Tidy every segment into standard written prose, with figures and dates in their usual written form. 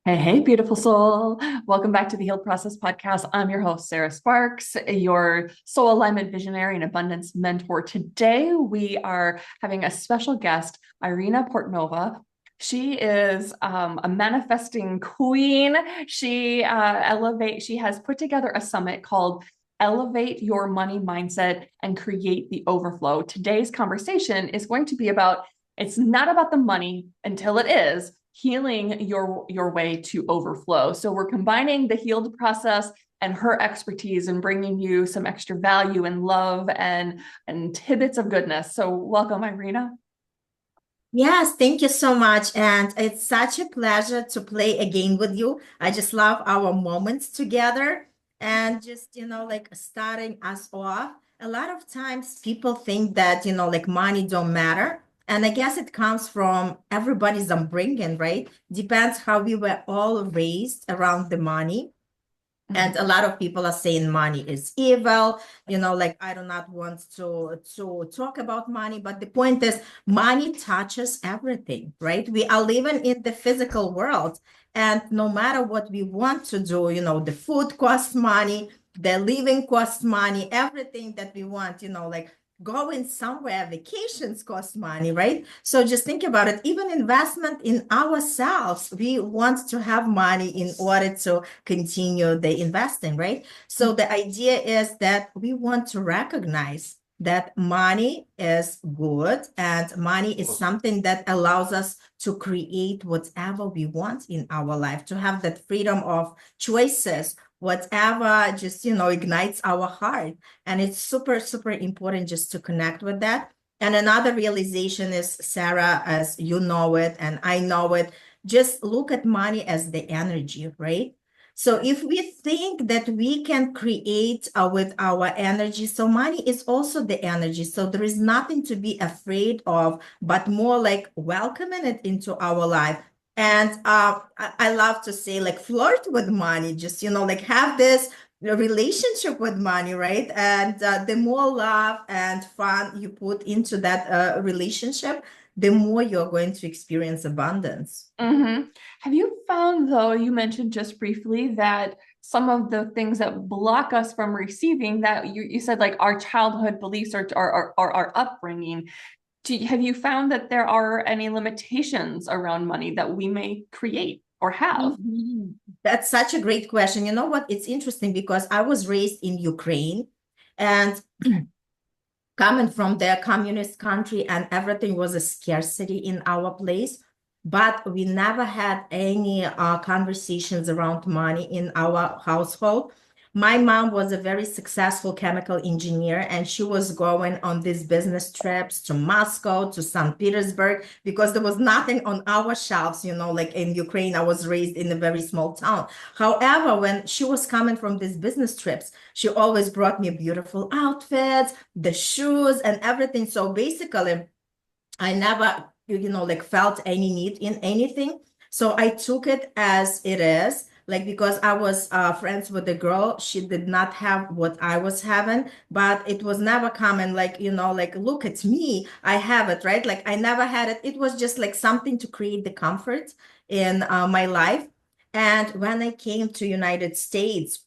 Hey, hey, beautiful soul. Welcome back to the Healed Process Podcast. I'm your host, Sarah Sparks, your soul alignment visionary and abundance mentor. Today, we are having a special guest, Irina Portnova. She is a manifesting queen. She has put together a summit called Elevate Your Money Mindset and Create the Overflow. Today's conversation is going to be about it's not about the money until it is healing your way to overflow. So we're combining the healed process and her expertise and bringing you some extra value and love and tidbits of goodness. So welcome, Irina. Yes, thank you so much. And it's such a pleasure to play again with you. I just love our moments together and just, like starting us off. A lot of times people think that, like money don't matter. And I guess it comes from everybody's upbringing, right? Depends how we were all raised around the money. And a lot of people are saying money is evil, like I do not want to talk about money, but the point is money touches everything, right? We are living in the physical world, and no matter what we want to do, the food costs money, the living costs money, everything that we want, like going somewhere, vacations cost money, right? So just think about it. Even investment in ourselves, we want to have money in order to continue the investing, right? So the idea is that we want to recognize that money is good and money is something that allows us to create whatever we want in our life, to have that freedom of choices, whatever just, ignites our heart. And it's super, super important just to connect with that. And another realization is, Sarah, as you know it, and I know it, just look at money as the energy, right? So if we think that we can create with our energy, so money is also the energy. So there is nothing to be afraid of, but more like welcoming it into our life. And I love to say, like, flirt with money, just, like have this relationship with money, right? And the more love and fun you put into that relationship, the more you're going to experience abundance. Mm-hmm. Have you found, though, you mentioned just briefly that some of the things that block us from receiving that you said like our childhood beliefs or our upbringing. Have you found that there are any limitations around money that we may create or have? Mhm. That's such a great question. You know what? It's interesting because I was raised in Ukraine and coming from the communist country, and everything was a scarcity in our place. But we never had any conversations around money in our household. My mom was a very successful chemical engineer, and she was going on these business trips to Moscow, to St. Petersburg, because there was nothing on our shelves, like in Ukraine. I was raised in a very small town. However, when she was coming from these business trips, she always brought me beautiful outfits, the shoes, and everything. So basically, I never, like felt any need in anything. So I took it as it is. Like, because I was friends with the girl, she did not have what I was having, but it was never common, like, like, look at me, I have it, right? Like, I never had it. It was just like something to create the comfort in my life. And when I came to United States,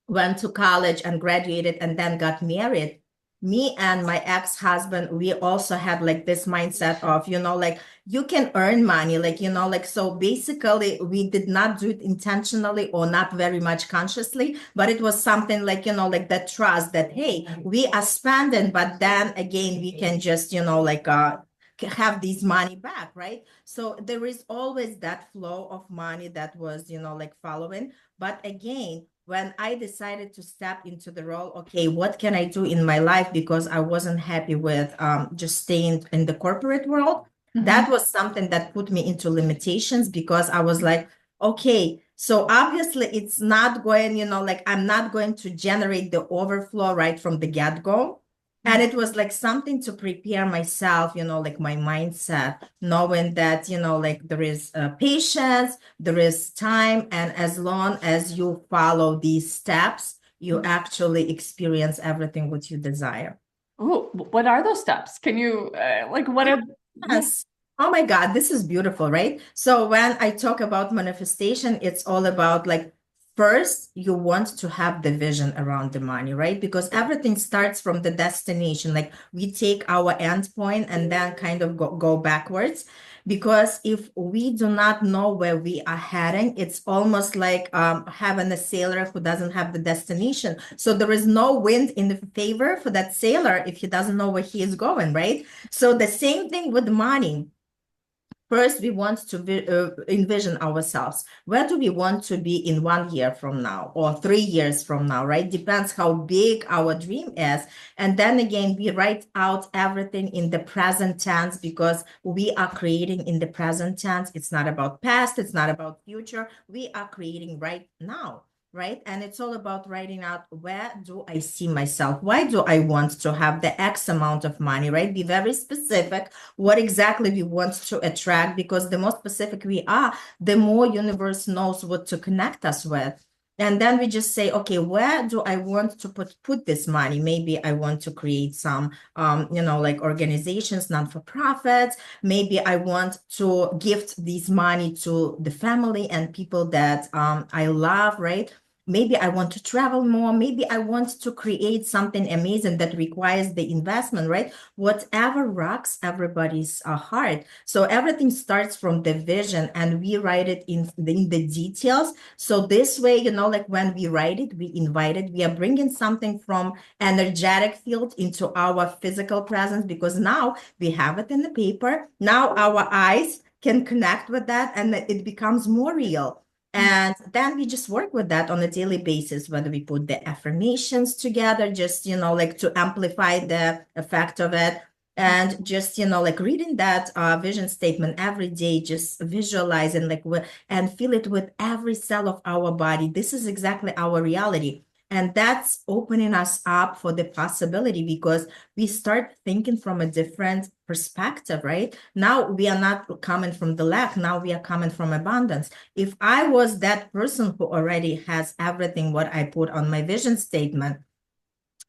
went to college and graduated and then got married, me and my ex-husband, we also had like this mindset of, like you can earn money, like, like, so basically we did not do it intentionally or not very much consciously, but it was something like, like that trust that, hey, we are spending, but then again, we can just, like, have this money back, right? So there is always that flow of money that was, like following. But again, when I decided to step into the role, okay, what can I do in my life? Because I wasn't happy with just staying in the corporate world. Mhm. That was something that put me into limitations because I was like, okay, so obviously it's not going, like I'm not going to generate the overflow right from the get-go. And it was like something to prepare myself, like my mindset, knowing that, like there is patience, there is time, and as long as you follow these steps, you actually experience everything what you desire. Oh, what are those steps? Can you like what are yeah. Yes. Oh my God, this is beautiful, right? So when I talk about manifestation, it's all about like first you want to have the vision around the money, right? Because everything starts from the destination. Like we take our end point and then kind of go backwards. Because if we do not know where we are heading, it's almost like having a sailor who doesn't have the destination. So there is no wind in the favor for that sailor if he doesn't know where he is going, right? So the same thing with money. First, we want to envision ourselves. Where do we want to be in 1 year from now or 3 years from now, right? Depends how big our dream is. And then again, we write out everything in the present tense because we are creating in the present tense. It's not about past, it's not about future. We are creating right now. Right. And it's all about writing out where do I see myself? Why do I want to have the X amount of money? Right. Be very specific what exactly we want to attract, because the more specific we are, the more universe knows what to connect us with. And then we just say, okay, where do I want to put this money? Maybe I want to create some, like organizations, non-for-profits. Maybe I want to gift this money to the family and people that I love, right? Maybe I want to travel more. Maybe I want to create something amazing that requires the investment, right? Whatever rocks everybody's heart. So everything starts from the vision and we write it in the details. So this way, like when we write it, we invite it, we are bringing something from energetic field into our physical presence, because now we have it in the paper. Now our eyes can connect with that and it becomes more real. And then we just work with that on a daily basis, whether we put the affirmations together, just, like to amplify the effect of it. And just, like reading that vision statement every day, just visualizing and feel it with every cell of our body. This is exactly our reality. And that's opening us up for the possibility because we start thinking from a different perspective, right? Now we are not coming from the lack. Now we are coming from abundance. If I was that person who already has everything, what I put on my vision statement,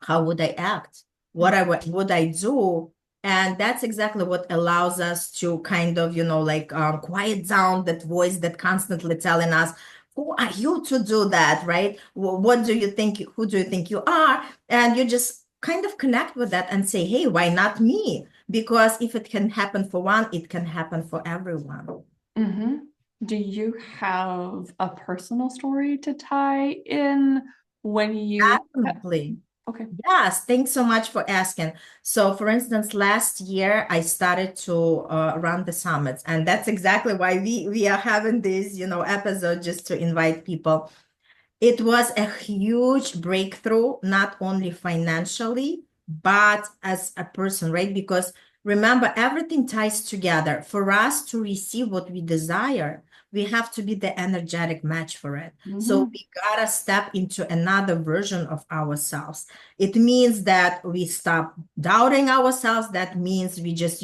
how would I act? What would I do? And that's exactly what allows us to kind of, quiet down that voice that constantly telling us, who are you to do that, right? What do you think? Who do you think you are? And you just kind of connect with that and say, hey, why not me? Because if it can happen for one, it can happen for everyone. Mm-hmm. Do you have a personal story to tie in when you? Definitely. Okay. Yes, thanks so much for asking. So, for instance, last year I started to run the summits, and that's exactly why we are having this, episode just to invite people. It was a huge breakthrough, not only financially, but as a person, right? Because remember, everything ties together. For us to receive what we desire, we have to be the energetic match for it. So Mm-hmm. we gotta step into another version of ourselves. It means that we stop doubting ourselves. That means we just,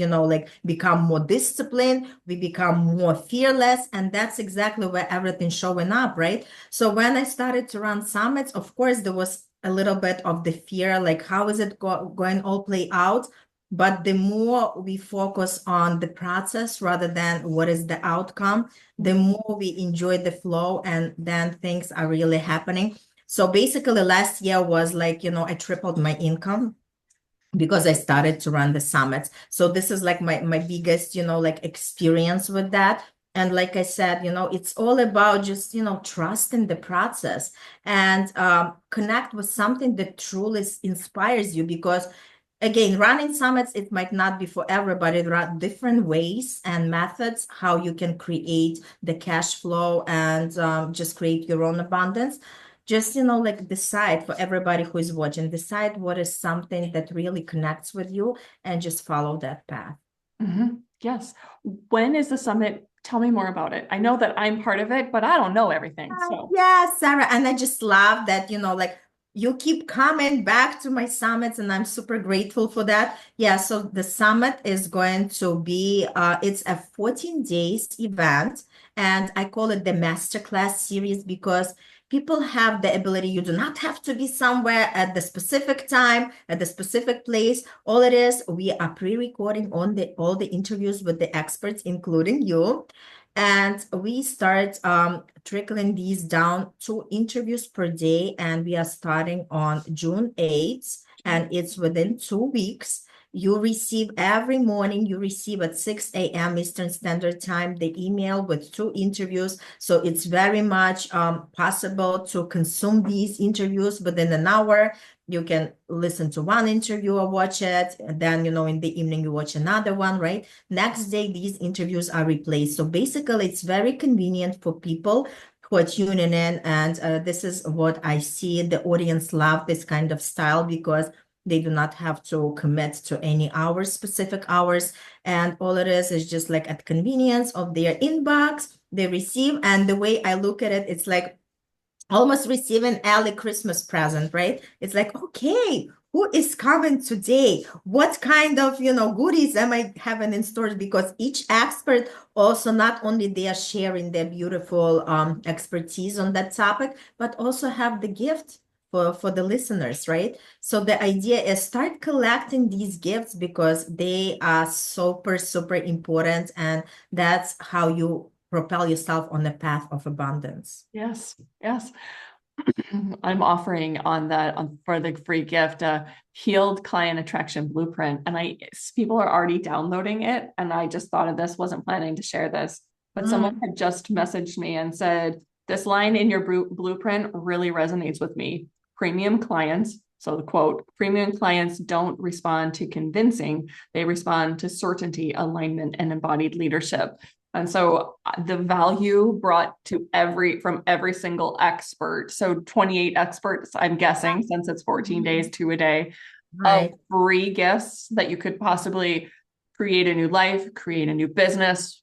become more disciplined, we become more fearless. And that's exactly where everything's showing up, right? So when I started to run summits, of course, there was a little bit of the fear, like how is it going all play out? But the more we focus on the process rather than what is the outcome, the more we enjoy the flow and then things are really happening. So basically last year was like, I tripled my income because I started to run the summits. So this is like my biggest, experience with that. And like I said, it's all about just, trust in the process and connect with something that truly inspires you. Because again, running summits, it might not be for everybody. There are different ways and methods how you can create the cash flow and just create your own abundance. Just, decide for everybody who is watching, decide what is something that really connects with you and just follow that path. Mm-hmm. Yes. When is the summit? Tell me more about it. I know that I'm part of it, but I don't know everything. So. Yeah, Sarah. And I just love that, you keep coming back to my summits and I'm super grateful for that. Yeah, so the summit is going to be it's a 14 days event and I call it the masterclass series because people have the ability. You do not have to be somewhere at the specific time, at the specific place. All it is, we are pre-recording on all the interviews with the experts, including you. And we start trickling these down, 2 interviews per day. And we are starting on June 8th, and it's within 2 weeks. You receive every morning, you receive at 6 a.m. Eastern Standard Time, the email with 2 interviews. So it's very much possible to consume these interviews within an hour. You can listen to one interview or watch it. And then, in the evening, you watch another one, right? Next day, these interviews are replaced. So basically, it's very convenient for people who are tuning in. And this is what I see. The audience love this kind of style because they do not have to commit to any hours, specific hours. And all it is just like at convenience of their inbox, they receive. And the way I look at it, it's like almost receiving early Christmas present, right? It's like, okay, who is coming today? What kind of, goodies am I having in store? Because each expert also, not only they are sharing their beautiful expertise on that topic, but also have the gift for the listeners, right? So the idea is start collecting these gifts because they are super, super important. And that's how you propel yourself on the path of abundance. Yes, yes. I'm offering for the free gift a healed client attraction blueprint, and people are already downloading it. And I just thought of this, wasn't planning to share this, but someone had just messaged me and said, "This line in your blueprint really resonates with me. Premium clients." So the quote, "Premium clients don't respond to convincing, they respond to certainty, alignment, and embodied leadership." And so the value brought to from every single expert, so 28 experts, I'm guessing, since it's 14 days, 2 a day, of free gifts that you could possibly create a new life, create a new business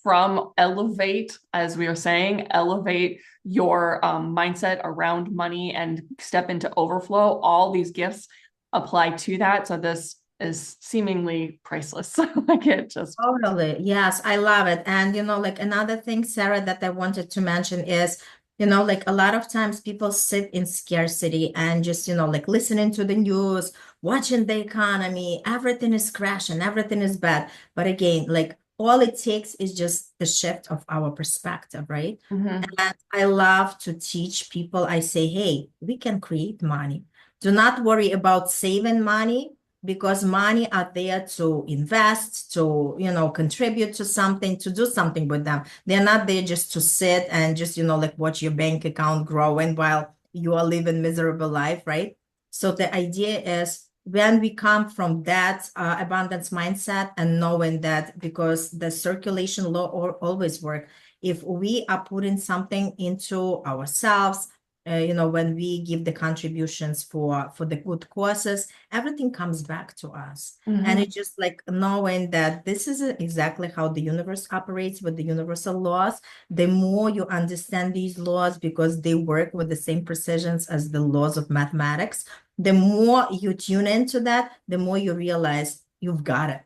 from elevate, as we were saying, elevate your mindset around money and step into overflow. All these gifts apply to that. So this is seemingly priceless. Like it just Totally. Yes, I love it. And, like another thing, Sarah, that I wanted to mention is, like a lot of times people sit in scarcity and just, like listening to the news, watching the economy, everything is crashing, everything is bad. But again, like all it takes is just the shift of our perspective, right? Mhm. And I love to teach people. I say, hey, we can create money. Do not worry about saving money because money are there to invest, to, contribute to something, to do something with them. They're not there just to sit and just, like watch your bank account growing while you are living miserable life, right? So the idea is when we come from that abundance mindset and knowing that because the circulation law always work, if we are putting something into ourselves, when we give the contributions for the good causes, everything comes back to us. And it's just like knowing that this is exactly how the universe operates with the universal laws. The more you understand these laws, because they work with the same precisions as the laws of mathematics, the more you tune into that, the more you realize you've got it.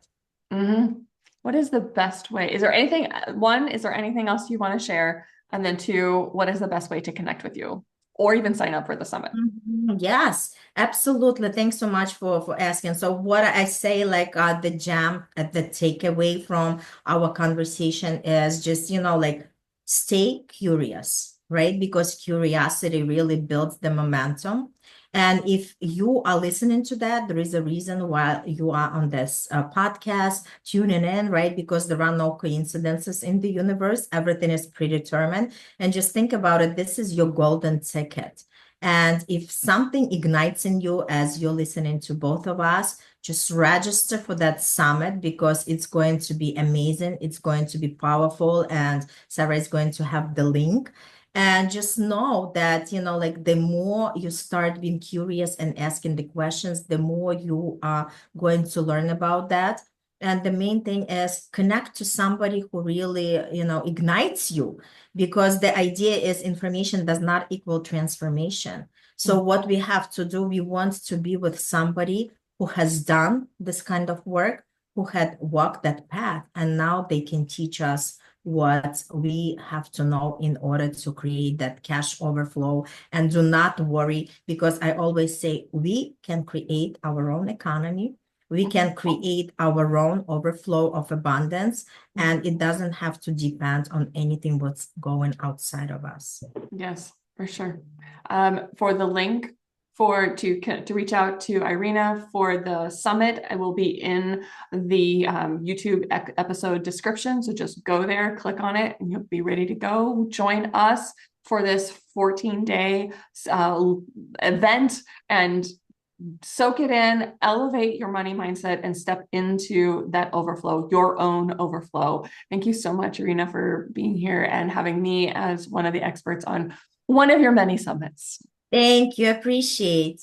What is the best way? Is there anything else you want to share? And then 2, what is the best way to connect with you or even sign up for the summit? Yes, absolutely. Thanks so much for asking. So what I say, like the jam at the takeaway from our conversation is just, like stay curious, right? Because curiosity really builds the momentum. And if you are listening to that, there is a reason why you are on this podcast, tuning in, right? Because there are no coincidences in the universe. Everything is predetermined. And just think about it. This is your golden ticket. And if something ignites in you as you're listening to both of us, just register for that summit because it's going to be amazing. It's going to be powerful. And Sarah is going to have the link. And just know that, like the more you start being curious and asking the questions, the more you are going to learn about that. And the main thing is connect to somebody who really, ignites you, because the idea is information does not equal transformation. So what we have to do, we want to be with somebody who has done this kind of work, who had walked that path, and now they can teach us what we have to know in order to create that cash overflow. And do not worry, because I always say we can create our own economy. We can create our own overflow of abundance, and it doesn't have to depend on anything what's going outside of us. Yes, for sure. For the link to reach out to Irina for the summit, I will be in the YouTube episode description. So just go there, click on it, and you'll be ready to go. Join us for this 14-day event and soak it in, elevate your money mindset, and step into that overflow, your own overflow. Thank you so much, Irina, for being here and having me as one of the experts on one of your many summits. Thank you. Appreciate.